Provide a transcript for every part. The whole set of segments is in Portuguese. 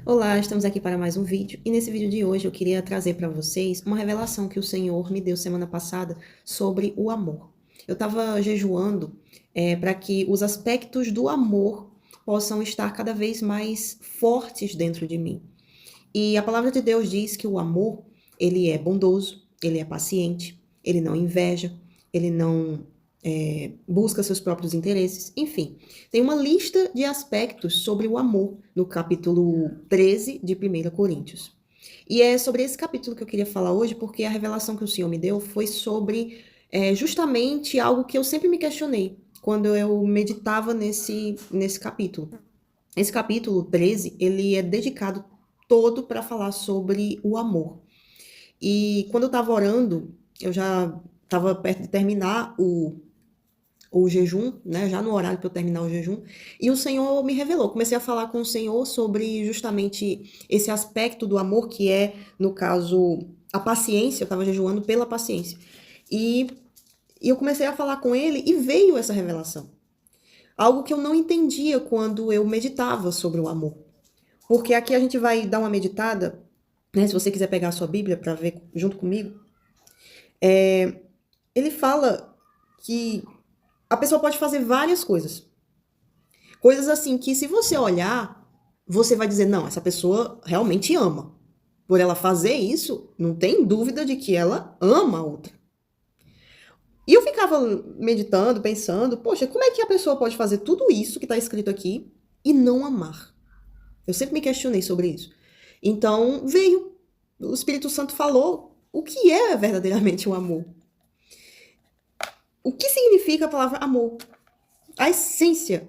Olá, estamos aqui para mais um vídeo e nesse vídeo de hoje eu queria trazer para vocês uma revelação que o Senhor me deu semana passada sobre o amor. Eu estava jejuando para que os aspectos do amor possam estar cada vez mais fortes dentro de mim. E a palavra de Deus diz que o amor, ele é bondoso, ele é paciente, ele não inveja, ele não busca seus próprios interesses. Enfim, tem uma lista de aspectos sobre o amor no capítulo 13 de 1 Coríntios. E é sobre esse capítulo que eu queria falar hoje, porque a revelação que o Senhor me deu foi sobre justamente algo que eu sempre me questionei quando eu meditava nesse capítulo. Esse capítulo 13, ele é dedicado todo para falar sobre o amor. E quando eu estava orando, eu já estava perto de terminar o jejum, né? Já no horário para eu terminar o jejum, e o Senhor me revelou. Comecei a falar com o Senhor sobre justamente esse aspecto do amor, que é, no caso, a paciência. Eu estava jejuando pela paciência. E, e eu comecei a falar com ele e veio essa revelação. Algo que eu não entendia quando eu meditava sobre o amor. Porque aqui a gente vai dar uma meditada, né? Se você quiser pegar a sua Bíblia para ver junto comigo, ele fala que a pessoa pode fazer várias coisas. Coisas assim que, se você olhar, você vai dizer: não, essa pessoa realmente ama. Por ela fazer isso, não tem dúvida de que ela ama a outra. E eu ficava meditando, pensando: poxa, como é que a pessoa pode fazer tudo isso que está escrito aqui e não amar? Eu sempre me questionei sobre isso. Então, veio. O Espírito Santo falou o que é verdadeiramente o amor. O que significa a palavra amor? A essência,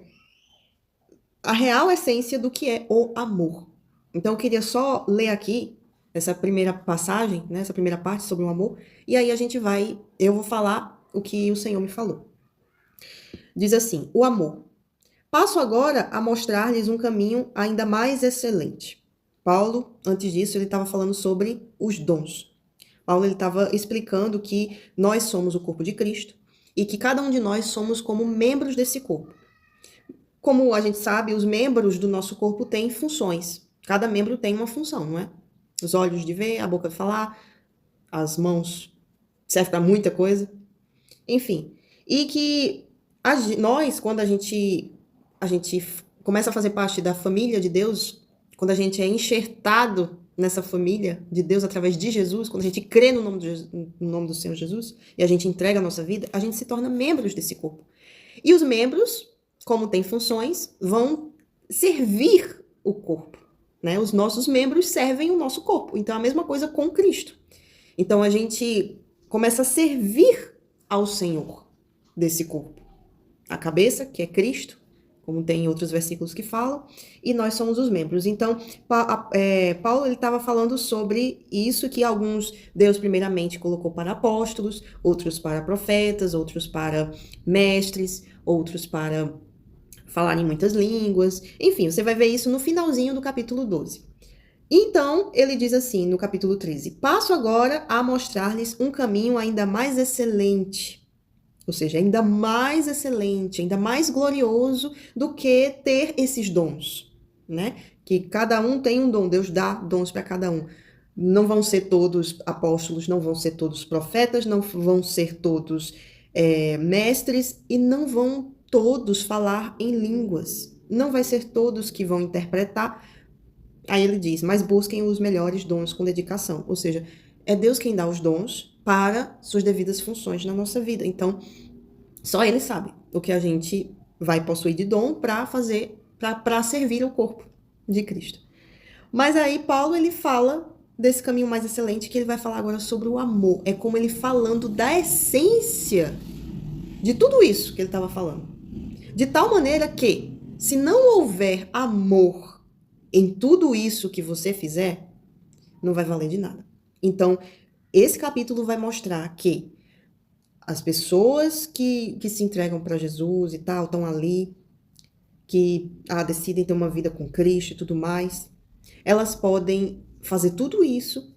a real essência do que é o amor. Então eu queria só ler aqui essa primeira passagem, né, essa primeira parte sobre o amor, e aí eu vou falar o que o Senhor me falou. Diz assim: o amor. Passo agora a mostrar-lhes um caminho ainda mais excelente. Paulo, antes disso, ele estava falando sobre os dons. Paulo ele estava explicando que nós somos o corpo de Cristo e que cada um de nós somos como membros desse corpo. Como a gente sabe, os membros do nosso corpo têm funções. Cada membro tem uma função, não é? Os olhos de ver, a boca de falar, as mãos servem para muita coisa. Enfim. E que nós, quando a gente começa a fazer parte da família de Deus, quando a gente é enxertado nessa família de Deus através de Jesus, quando a gente crê no nome do Senhor Jesus e a gente entrega a nossa vida, a gente se torna membros desse corpo. E os membros, como têm funções, vão servir o corpo. Né? Os nossos membros servem o nosso corpo. Então, é a mesma coisa com Cristo. Então, a gente começa a servir ao Senhor desse corpo. A cabeça, que é Cristo, como tem outros versículos que falam, e nós somos os membros. Então, Paulo estava falando sobre isso, que alguns Deus primeiramente colocou para apóstolos, outros para profetas, outros para mestres, outros para falar em muitas línguas. Enfim, você vai ver isso no finalzinho do capítulo 12. Então, ele diz assim, no capítulo 13: passo agora a mostrar-lhes um caminho ainda mais excelente. Ou seja, ainda mais excelente, ainda mais glorioso do que ter esses dons, né? Que cada um tem um dom, Deus dá dons para cada um. Não vão ser todos apóstolos, não vão ser todos profetas, não vão ser todos mestres e não vão todos falar em línguas. Não vai ser todos que vão interpretar. Aí ele diz: mas busquem os melhores dons com dedicação. Ou seja, é Deus quem dá os dons para suas devidas funções na nossa vida. Então, só ele sabe o que a gente vai possuir de dom para fazer, para servir o corpo de Cristo. Mas aí Paulo ele fala desse caminho mais excelente, que ele vai falar agora sobre o amor. É como ele falando da essência de tudo isso que ele estava falando. De tal maneira que, se não houver amor em tudo isso que você fizer, não vai valer de nada. Então, esse capítulo vai mostrar que as pessoas que se entregam para Jesus e tal, estão ali, que decidem ter uma vida com Cristo e tudo mais, elas podem fazer tudo isso,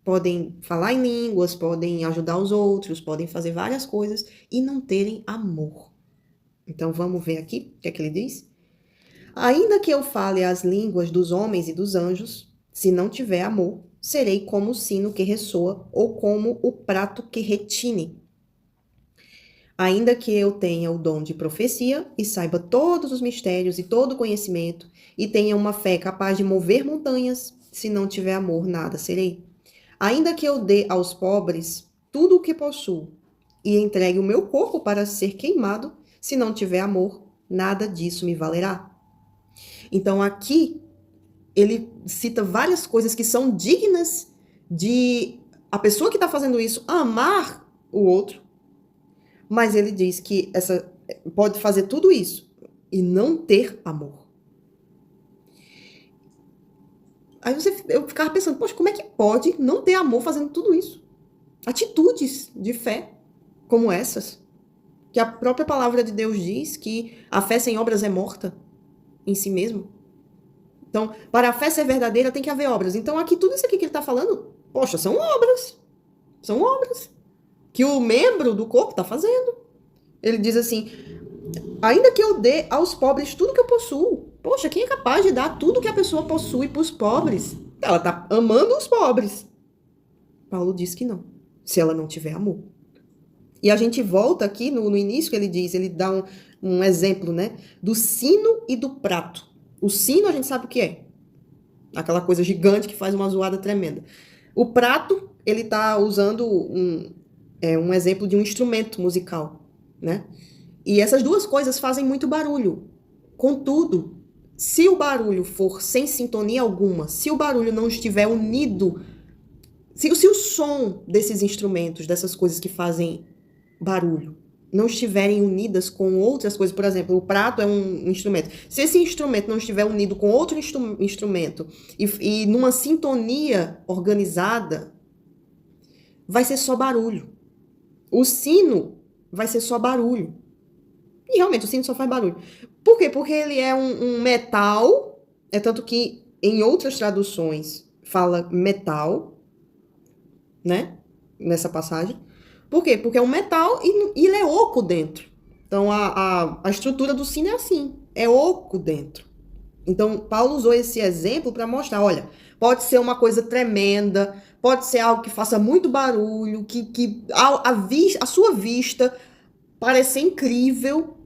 podem falar em línguas, podem ajudar os outros, podem fazer várias coisas e não terem amor. Então vamos ver aqui o que é que ele diz? Ainda que eu fale as línguas dos homens e dos anjos, se não tiver amor, serei como o sino que ressoa ou como o prato que retine. Ainda que eu tenha o dom de profecia e saiba todos os mistérios e todo o conhecimento e tenha uma fé capaz de mover montanhas, se não tiver amor, nada serei. Ainda que eu dê aos pobres tudo o que possuo e entregue o meu corpo para ser queimado, se não tiver amor, nada disso me valerá. Então aqui ele cita várias coisas que são dignas de a pessoa que está fazendo isso amar o outro, mas ele diz que essa pode fazer tudo isso e não ter amor. Aí eu ficava pensando, poxa, como é que pode não ter amor fazendo tudo isso? Atitudes de fé como essas, que a própria palavra de Deus diz que a fé sem obras é morta em si mesmo. Então, para a fé ser verdadeira tem que haver obras. Então, aqui tudo isso aqui que ele está falando, poxa, são obras. São obras que o membro do corpo está fazendo. Ele diz assim, ainda que eu dê aos pobres tudo que eu possuo. Poxa, quem é capaz de dar tudo que a pessoa possui para os pobres? Ela está amando os pobres. Paulo diz que não, se ela não tiver amor. E a gente volta aqui no início que ele diz, ele dá um exemplo, né? Do sino e do prato. O sino a gente sabe o que é. Aquela coisa gigante que faz uma zoada tremenda. O prato, ele está usando um exemplo de um instrumento musical, né? E essas duas coisas fazem muito barulho. Contudo, se o barulho for sem sintonia alguma, se o barulho não estiver unido, se o som desses instrumentos, dessas coisas que fazem barulho, não estiverem unidas com outras coisas, por exemplo, o prato é um instrumento. Se esse instrumento não estiver unido com outro instrumento e numa sintonia organizada, vai ser só barulho. O sino vai ser só barulho. E realmente o sino só faz barulho. Por quê? Porque ele é um metal, é tanto que em outras traduções fala metal, né? Nessa passagem. Por quê? Porque é um metal e ele é oco dentro. Então, a estrutura do sino é assim, é oco dentro. Então, Paulo usou esse exemplo para mostrar, olha, pode ser uma coisa tremenda, pode ser algo que faça muito barulho, que a sua vista parecer incrível,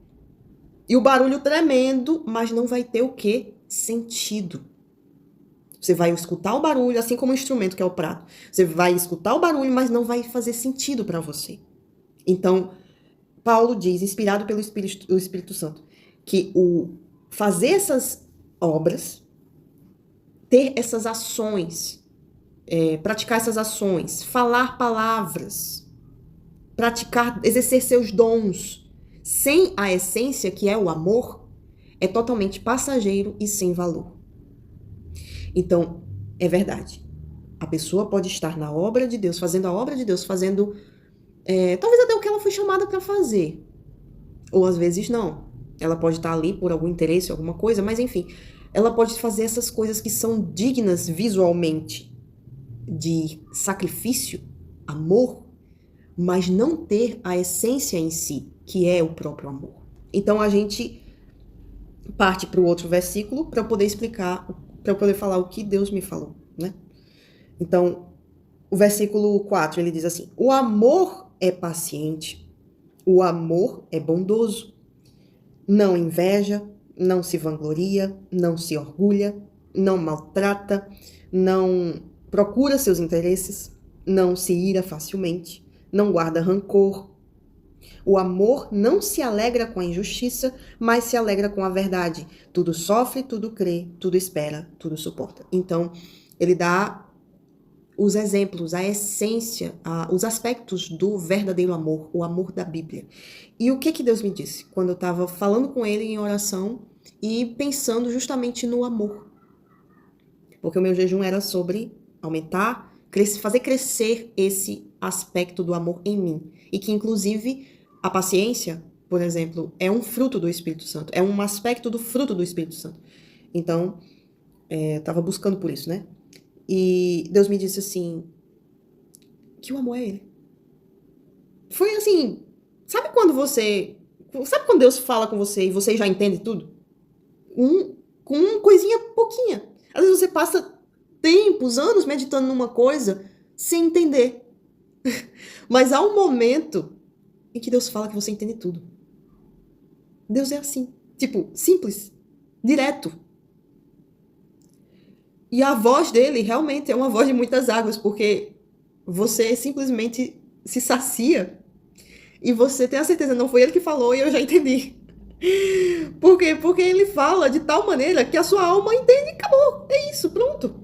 e o barulho tremendo, mas não vai ter o quê? Sentido. Você vai escutar o barulho, assim como o instrumento que é o prato. Você vai escutar o barulho, mas não vai fazer sentido para você. Então, Paulo diz, inspirado pelo Espírito Santo, que o fazer essas obras, ter essas ações, praticar essas ações, falar palavras, praticar, exercer seus dons, sem a essência que é o amor, é totalmente passageiro e sem valor. Então, é verdade. A pessoa pode estar na obra de Deus, fazendo a obra de Deus, fazendo talvez até o que ela foi chamada para fazer. Ou às vezes não. Ela pode estar ali por algum interesse, alguma coisa, mas enfim, ela pode fazer essas coisas que são dignas visualmente de sacrifício, amor, mas não ter a essência em si, que é o próprio amor. Então a gente parte para o outro versículo para eu poder explicar, para eu poder falar o que Deus me falou, né? Então, o versículo 4, ele diz assim: o amor é paciente, o amor é bondoso, não inveja, não se vangloria, não se orgulha, não maltrata, não procura seus interesses, não se ira facilmente, não guarda rancor. O amor não se alegra com a injustiça, mas se alegra com a verdade. Tudo sofre, tudo crê, tudo espera, tudo suporta. Então, ele dá os exemplos, a essência, os aspectos do verdadeiro amor, o amor da Bíblia. E o que Deus me disse quando eu estava falando com ele em oração e pensando justamente no amor? Porque o meu jejum era sobre aumentar, fazer crescer esse aspecto do amor em mim. E que, inclusive, a paciência, por exemplo, é um fruto do Espírito Santo. É um aspecto do fruto do Espírito Santo. Então, estava buscando por isso, né? E Deus me disse assim, que o amor é ele. Foi assim, sabe quando Deus fala com você e você já entende tudo? com uma coisinha pouquinha. Às vezes você passa tempos, anos meditando numa coisa sem entender. Mas há um momento em que Deus fala que você entende tudo. Deus é assim. Tipo, simples, direto. E a voz dele realmente é uma voz de muitas águas, porque você simplesmente se sacia e você tem a certeza, não foi ele que falou e eu já entendi. Por quê? Porque ele fala de tal maneira que a sua alma entende e acabou. É isso, pronto.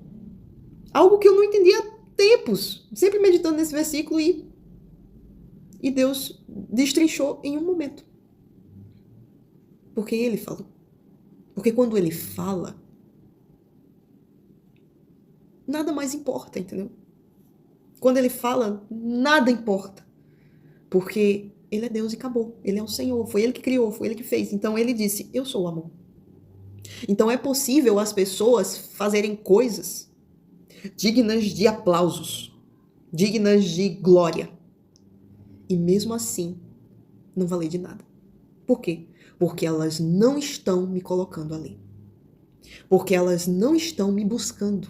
Algo que eu não entendia há tempos. Sempre meditando nesse versículo e Deus destrinchou em um momento. Porque ele falou. Porque quando ele fala, nada mais importa, entendeu? Quando ele fala, nada importa. Porque ele é Deus e acabou. Ele é o Senhor. Foi ele que criou, foi ele que fez. Então ele disse, eu sou o amor. Então é possível as pessoas fazerem coisas dignas de aplausos, dignas de glória. E mesmo assim, não valer de nada. Por quê? Porque elas não estão me colocando ali. Porque elas não estão me buscando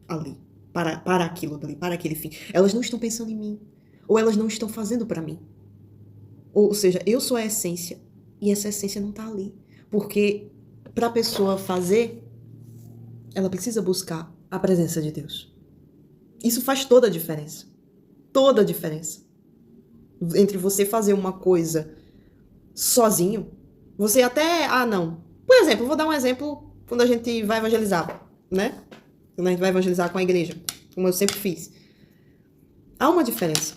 ali, para aquilo dali, para aquele fim. Elas não estão pensando em mim. Ou elas não estão fazendo para mim. Ou seja, eu sou a essência e essa essência não está ali. Porque para a pessoa fazer, ela precisa buscar a presença de Deus. Isso faz toda a diferença. Toda a diferença. Entre você fazer uma coisa sozinho, você até... Ah, não. Por exemplo, vou dar um exemplo quando a gente vai evangelizar, né? Quando a gente vai evangelizar com a igreja, como eu sempre fiz. Há uma diferença.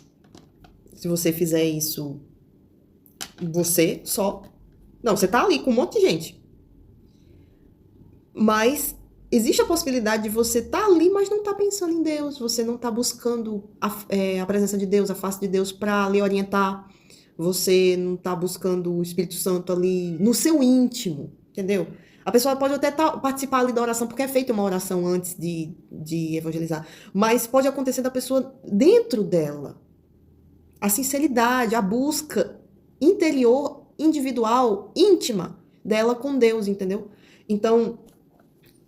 Se você fizer isso você só... Não, você tá ali com um monte de gente. Mas existe a possibilidade de você estar ali, mas não tá pensando em Deus. Você não tá buscando a presença de Deus, a face de Deus para lhe orientar. Você não tá buscando o Espírito Santo ali no seu íntimo, entendeu? A pessoa pode até participar ali da oração, porque é feita uma oração antes de evangelizar. Mas pode acontecer da pessoa dentro dela. A sinceridade, a busca interior, individual, íntima dela com Deus, entendeu? Então,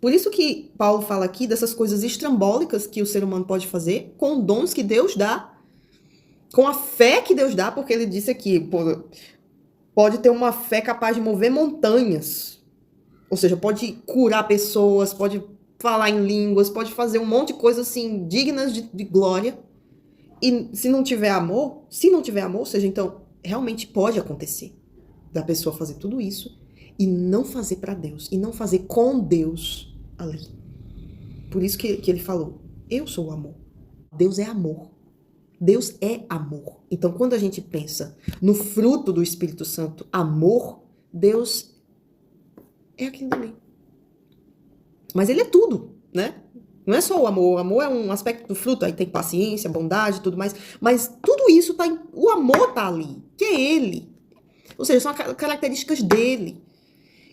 por isso que Paulo fala aqui dessas coisas estrambólicas que o ser humano pode fazer, com dons que Deus dá, com a fé que Deus dá, porque ele disse aqui, pode ter uma fé capaz de mover montanhas. Ou seja, pode curar pessoas, pode falar em línguas, pode fazer um monte de coisas assim, dignas de glória. E se não tiver amor, ou seja, então, realmente pode acontecer da pessoa fazer tudo isso e não fazer para Deus, e não fazer com Deus ali. Por isso que ele falou, eu sou o amor. Deus é amor. Deus é amor. Então, quando a gente pensa no fruto do Espírito Santo, amor, Deus é aquilo ali. Mas ele é tudo, né? Não é só o amor. O amor é um aspecto do fruto. Aí tem paciência, bondade e tudo mais. Mas tudo isso tá... O amor tá ali. Que é ele. Ou seja, são características dele.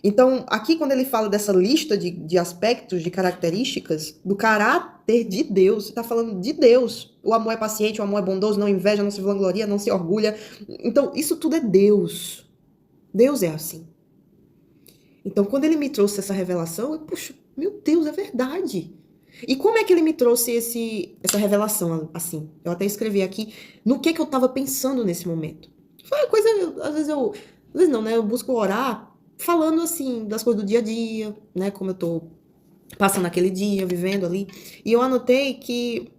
Então, aqui quando ele fala dessa lista de aspectos, de características, do caráter de Deus, ele tá falando de Deus. O amor é paciente, o amor é bondoso, não inveja, não se vangloria, não se orgulha. Então, isso tudo é Deus. Deus é assim. Então, quando ele me trouxe essa revelação, puxa, meu Deus, é verdade. E como é que ele me trouxe essa revelação assim? Eu até escrevi aqui no que eu estava pensando nesse momento. Foi uma coisa, às vezes não, né? Eu busco orar falando assim das coisas do dia a dia, né? Como eu tô passando aquele dia, vivendo ali. E eu anotei que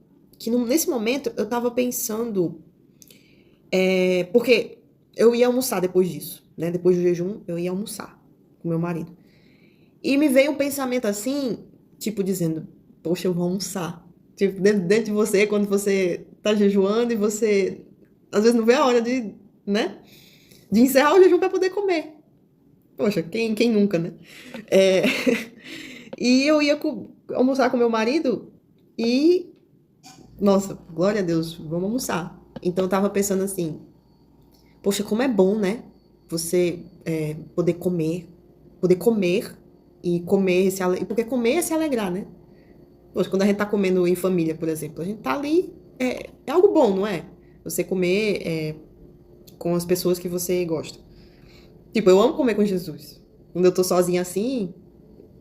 nesse momento eu estava pensando, porque eu ia almoçar depois disso, né? Depois do jejum, eu ia almoçar com meu marido. E me veio um pensamento assim, tipo dizendo, poxa, eu vou almoçar. Tipo, dentro de você, quando você tá jejuando e você, às vezes, não vê a hora de, né? De encerrar o jejum para poder comer. Poxa, quem nunca, né? E eu ia almoçar com meu marido e... Nossa, glória a Deus, vamos almoçar. Então eu tava pensando assim, poxa, como é bom, né? Você poder comer e comer, porque comer é se alegrar, né? Poxa, quando a gente tá comendo em família, por exemplo, a gente tá ali, é algo bom, não é? Você comer com as pessoas que você gosta. Tipo, eu amo comer com Jesus. Quando eu tô sozinha assim,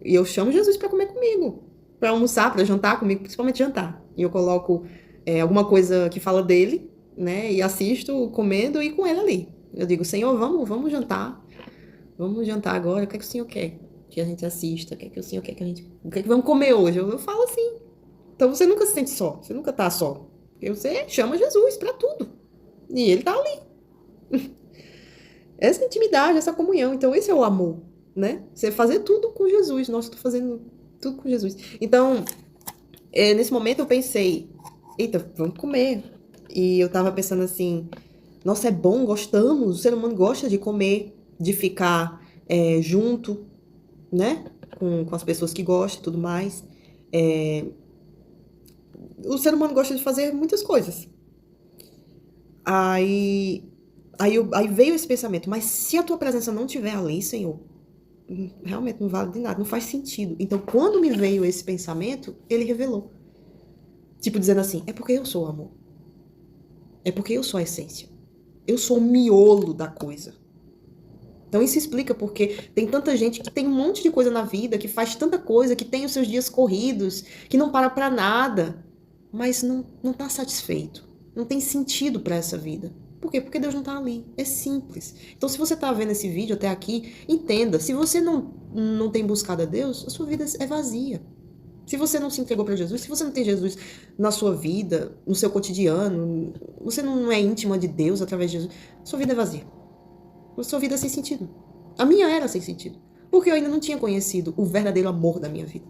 E eu chamo Jesus para comer comigo, para almoçar, para jantar comigo, principalmente jantar. E eu coloco alguma coisa que fala dele, né? E assisto comendo e com ele ali. Eu digo, Senhor, vamos jantar. Vamos jantar agora. O que é que o Senhor quer que a gente assista? O que é que o Senhor quer que a gente... O que é que vamos comer hoje? Eu falo assim. Então você nunca se sente só. Você nunca tá só. Porque você chama Jesus para tudo. E ele tá ali. Essa intimidade, essa comunhão. Então esse é o amor, né? Você fazer tudo com Jesus. Nossa, eu tô fazendo tudo com Jesus. Então, nesse momento eu pensei, eita, vamos comer. E eu tava pensando assim, nossa, é bom, gostamos, o ser humano gosta de comer, de ficar junto, né? Com as pessoas que gostam e tudo mais. O ser humano gosta de fazer muitas coisas. Aí veio esse pensamento, mas se a tua presença não estiver ali, Senhor, realmente não vale de nada, não faz sentido. Então, quando me veio esse pensamento, ele revelou. Tipo, dizendo assim, é porque eu sou o amor. É porque eu sou a essência. Eu sou o miolo da coisa. Então isso explica porque tem tanta gente que tem um monte de coisa na vida, que faz tanta coisa, que tem os seus dias corridos, que não para pra nada, mas não tá satisfeito. Não tem sentido pra essa vida. Por quê? Porque Deus não tá ali. É simples. Então se você tá vendo esse vídeo até aqui, entenda, se você não tem buscado a Deus, a sua vida é vazia. Se você não se entregou para Jesus, se você não tem Jesus na sua vida, no seu cotidiano, você não é íntima de Deus através de Jesus, sua vida é vazia. Sua vida é sem sentido. A minha era sem sentido. Porque eu ainda não tinha conhecido o verdadeiro amor da minha vida.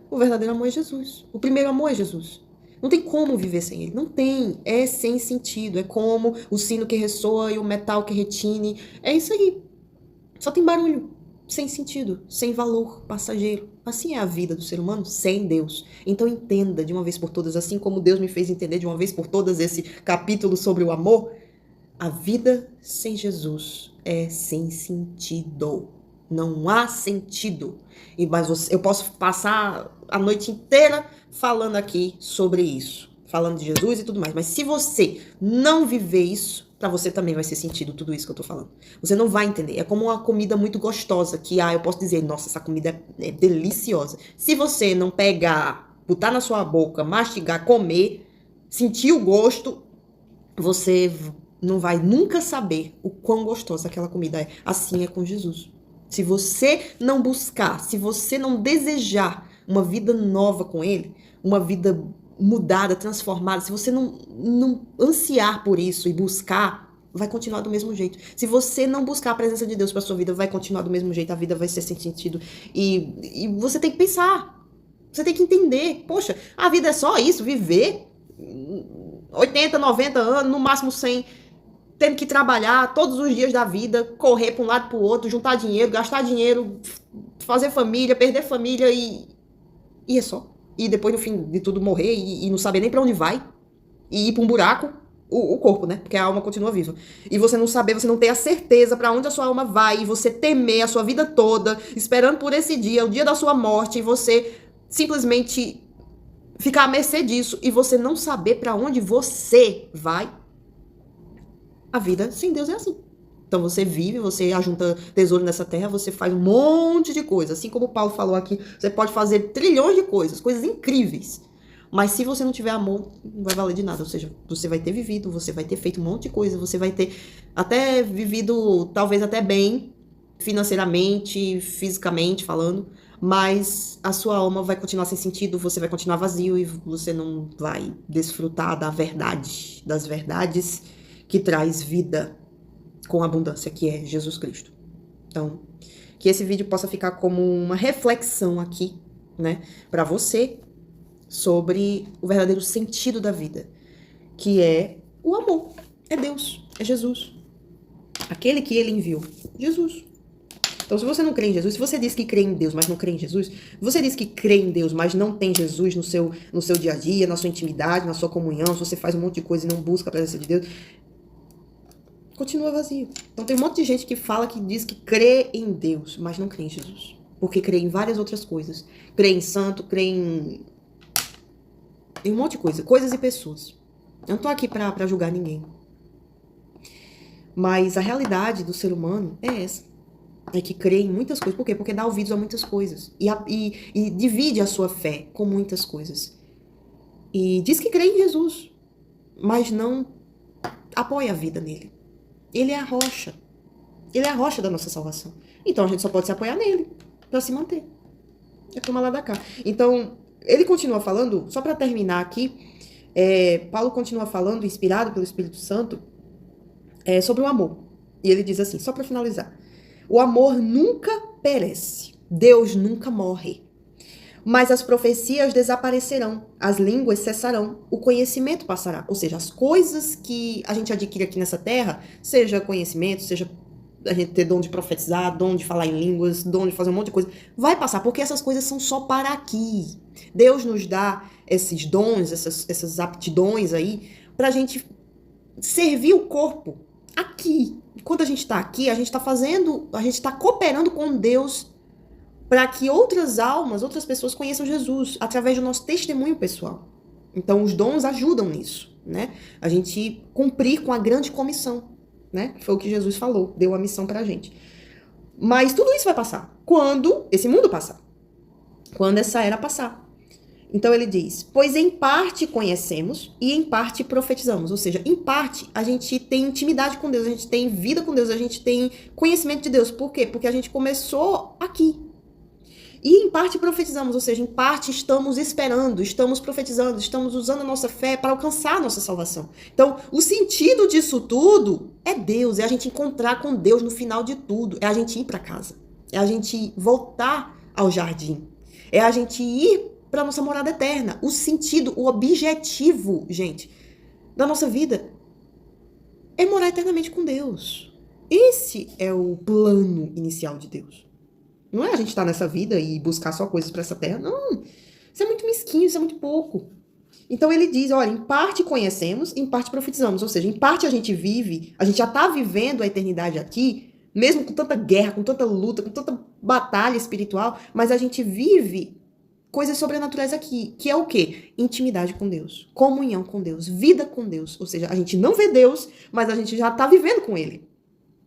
O verdadeiro amor é Jesus. O primeiro amor é Jesus. Não tem como viver sem ele. Não tem. É sem sentido. É como o sino que ressoa e o metal que retine. É isso aí. Só tem barulho. Sem sentido. Sem valor. Passageiro. Assim é a vida do ser humano sem Deus. Então entenda de uma vez por todas, assim como Deus me fez entender de uma vez por todas esse capítulo sobre o amor, a vida sem Jesus é sem sentido. Não há sentido. Mas eu posso passar a noite inteira falando aqui sobre isso. Falando de Jesus e tudo mais. Mas se você não viver isso, pra você também vai ser sentido tudo isso que eu tô falando. Você não vai entender. É como uma comida muito gostosa que, eu posso dizer, nossa, essa comida é deliciosa. Se você não pegar, botar na sua boca, mastigar, comer, sentir o gosto, você não vai nunca saber o quão gostosa aquela comida é. Assim é com Jesus. Se você não buscar, se você não desejar uma vida nova com ele, uma vida mudada, transformada, se você não ansiar por isso e buscar, vai continuar do mesmo jeito. Se você não buscar a presença de Deus para sua vida, vai continuar do mesmo jeito, a vida vai ser sem sentido. E você tem que pensar, você tem que entender, poxa, a vida é só isso, viver 80, 90 anos, no máximo 100, tendo que trabalhar todos os dias da vida, correr para um lado para o outro, juntar dinheiro, gastar dinheiro, fazer família, perder família e é só. E depois, no fim de tudo, morrer e não saber nem para onde vai e ir para um buraco, o corpo, né? Porque a alma continua viva. E você não saber, você não ter a certeza para onde a sua alma vai e você temer a sua vida toda, esperando por esse dia, o dia da sua morte, e você simplesmente ficar à mercê disso e você não saber para onde você vai. A vida sem Deus é assim. Então você vive, você ajunta tesouro nessa terra, você faz um monte de coisas. Assim como o Paulo falou aqui, você pode fazer trilhões de coisas, coisas incríveis. Mas se você não tiver amor, não vai valer de nada. Ou seja, você vai ter vivido, você vai ter feito um monte de coisa, você vai ter até vivido, talvez até bem, financeiramente, fisicamente falando, mas a sua alma vai continuar sem sentido, você vai continuar vazio e você não vai desfrutar da verdade, das verdades que traz vida com abundância, que é Jesus Cristo. Então, que esse vídeo possa ficar como uma reflexão aqui, né, para você sobre o verdadeiro sentido da vida, que é o amor, é Deus, é Jesus, aquele que ele enviou, Jesus. Então, se você não crê em Jesus, se você diz que crê em Deus, mas não crê em Jesus, você diz que crê em Deus, mas não tem Jesus no seu dia a dia, na sua intimidade, na sua comunhão, se você faz um monte de coisa e não busca a presença de Deus, continua vazio. Então tem um monte de gente que fala, que diz que crê em Deus, mas não crê em Jesus. Porque crê em várias outras coisas. Crê em santo, crê em um monte de coisa. Coisas e pessoas. Eu não tô aqui pra julgar ninguém. Mas a realidade do ser humano é essa. é que crê em muitas coisas. Por quê? Porque dá ouvidos a muitas coisas. E divide a sua fé com muitas coisas. E diz que crê em Jesus, mas não apoia a vida nele. Ele é a rocha. Ele é a rocha da nossa salvação. Então a gente só pode se apoiar nele para se manter. É toma lá da cá. Então, ele continua falando, só para terminar aqui, Paulo continua falando, inspirado pelo Espírito Santo, sobre o amor. E ele diz assim, só para finalizar: o amor nunca perece, Deus nunca morre. Mas as profecias desaparecerão, as línguas cessarão, o conhecimento passará. Ou seja, as coisas que a gente adquire aqui nessa terra, seja conhecimento, seja a gente ter dom de profetizar, dom de falar em línguas, dom de fazer um monte de coisa, vai passar, porque essas coisas são só para aqui. Deus nos dá esses dons, essas aptidões aí, pra gente servir o corpo aqui. Quando a gente tá aqui, a gente tá cooperando com Deus para que outras almas, outras pessoas conheçam Jesus através do nosso testemunho pessoal. Então, os dons ajudam nisso, né? A gente cumprir com a grande comissão, né? Foi o que Jesus falou, deu a missão pra gente. Mas tudo isso vai passar quando esse mundo passar, quando essa era passar. Então ele diz: pois em parte conhecemos e em parte profetizamos. Ou seja, em parte a gente tem intimidade com Deus, a gente tem vida com Deus, a gente tem conhecimento de Deus. Por quê? Porque a gente começou aqui. E em parte profetizamos, ou seja, em parte estamos esperando, estamos profetizando, estamos usando a nossa fé para alcançar a nossa salvação. Então, o sentido disso tudo é Deus, é a gente encontrar com Deus no final de tudo, é a gente ir para casa, é a gente voltar ao jardim, é a gente ir para nossa morada eterna. O sentido, o objetivo, gente, da nossa vida é morar eternamente com Deus. Esse é o plano inicial de Deus. Não é a gente estar nessa vida e buscar só coisas para essa terra. Não. Isso é muito mesquinho, isso é muito pouco. Então ele diz, olha, em parte conhecemos, em parte profetizamos. Ou seja, em parte a gente vive, a gente já está vivendo a eternidade aqui, mesmo com tanta guerra, com tanta luta, com tanta batalha espiritual, mas a gente vive coisas sobrenaturais aqui, que é o quê? Intimidade com Deus, comunhão com Deus, vida com Deus. Ou seja, a gente não vê Deus, mas a gente já está vivendo com Ele.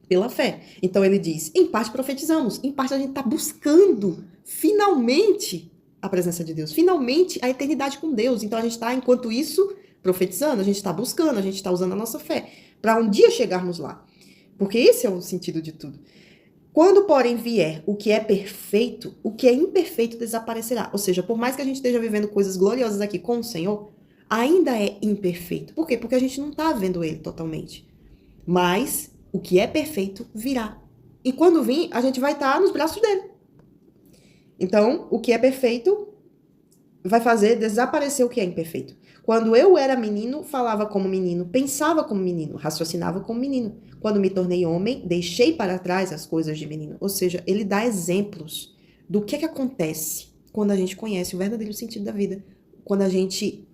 Pela fé. Então ele diz, em parte profetizamos, em parte a gente está buscando finalmente a presença de Deus, finalmente a eternidade com Deus. Então a gente está, enquanto isso, profetizando, a gente está buscando, a gente está usando a nossa fé para um dia chegarmos lá. Porque esse é o sentido de tudo. Quando, porém, vier o que é perfeito, o que é imperfeito desaparecerá. Ou seja, por mais que a gente esteja vivendo coisas gloriosas aqui com o Senhor, ainda é imperfeito. Por quê? Porque a gente não está vendo Ele totalmente. Mas o que é perfeito virá. E quando vir, a gente vai estar nos braços dele. Então, o que é perfeito vai fazer desaparecer o que é imperfeito. Quando eu era menino, falava como menino, pensava como menino, raciocinava como menino. Quando me tornei homem, deixei para trás as coisas de menino. Ou seja, ele dá exemplos do que acontece quando a gente conhece o verdadeiro sentido da vida.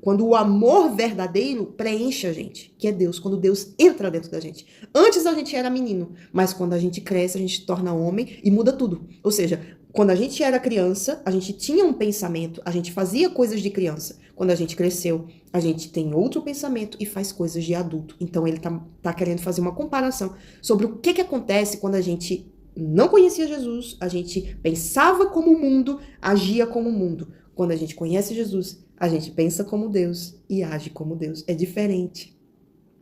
Quando o amor verdadeiro preenche a gente, que é Deus, quando Deus entra dentro da gente. Antes a gente era menino, mas quando a gente cresce, a gente se torna homem e muda tudo. Ou seja, quando a gente era criança, a gente tinha um pensamento, a gente fazia coisas de criança. Quando a gente cresceu, a gente tem outro pensamento e faz coisas de adulto. Então ele tá querendo fazer uma comparação sobre o que acontece quando a gente não conhecia Jesus, a gente pensava como o mundo, agia como o mundo. Quando a gente conhece Jesus, a gente pensa como Deus e age como Deus. É diferente.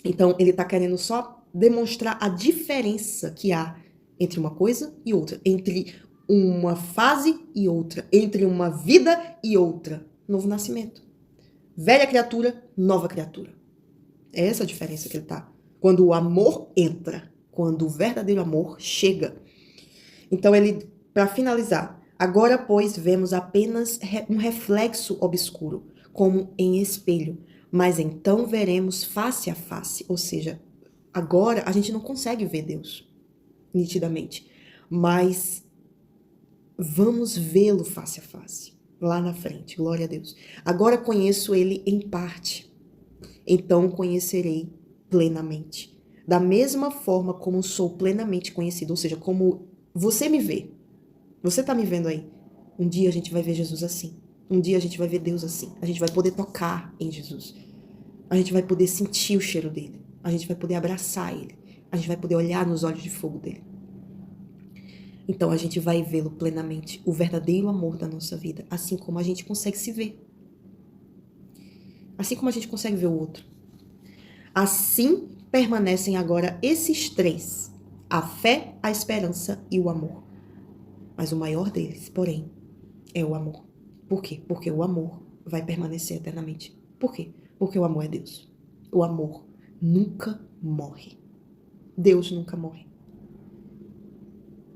Então, ele está querendo só demonstrar a diferença que há entre uma coisa e outra, entre uma fase e outra, entre uma vida e outra. Novo nascimento. Velha criatura, nova criatura. É essa a diferença que ele está. Quando o amor entra, quando o verdadeiro amor chega. Então, ele, para finalizar, agora, pois, vemos apenas um reflexo obscuro, como em espelho, mas então veremos face a face. Ou seja, agora a gente não consegue ver Deus nitidamente, mas vamos vê-lo face a face, lá na frente, glória a Deus. Agora conheço ele em parte, então conhecerei plenamente. Da mesma forma como sou plenamente conhecido, ou seja, como você me vê. Você tá me vendo aí? Um dia a gente vai ver Jesus assim. Um dia a gente vai ver Deus assim. A gente vai poder tocar em Jesus. A gente vai poder sentir o cheiro dele. A gente vai poder abraçar ele. A gente vai poder olhar nos olhos de fogo dele. Então a gente vai vê-lo plenamente, o verdadeiro amor da nossa vida, assim como a gente consegue se ver. Assim como a gente consegue ver o outro. Assim permanecem agora esses três: a fé, a esperança e o amor. Mas o maior deles, porém, é o amor. Por quê? Porque o amor vai permanecer eternamente. Por quê? Porque o amor é Deus. O amor nunca morre. Deus nunca morre.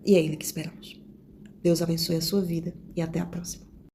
E é Ele que esperamos. Deus abençoe a sua vida e até a próxima.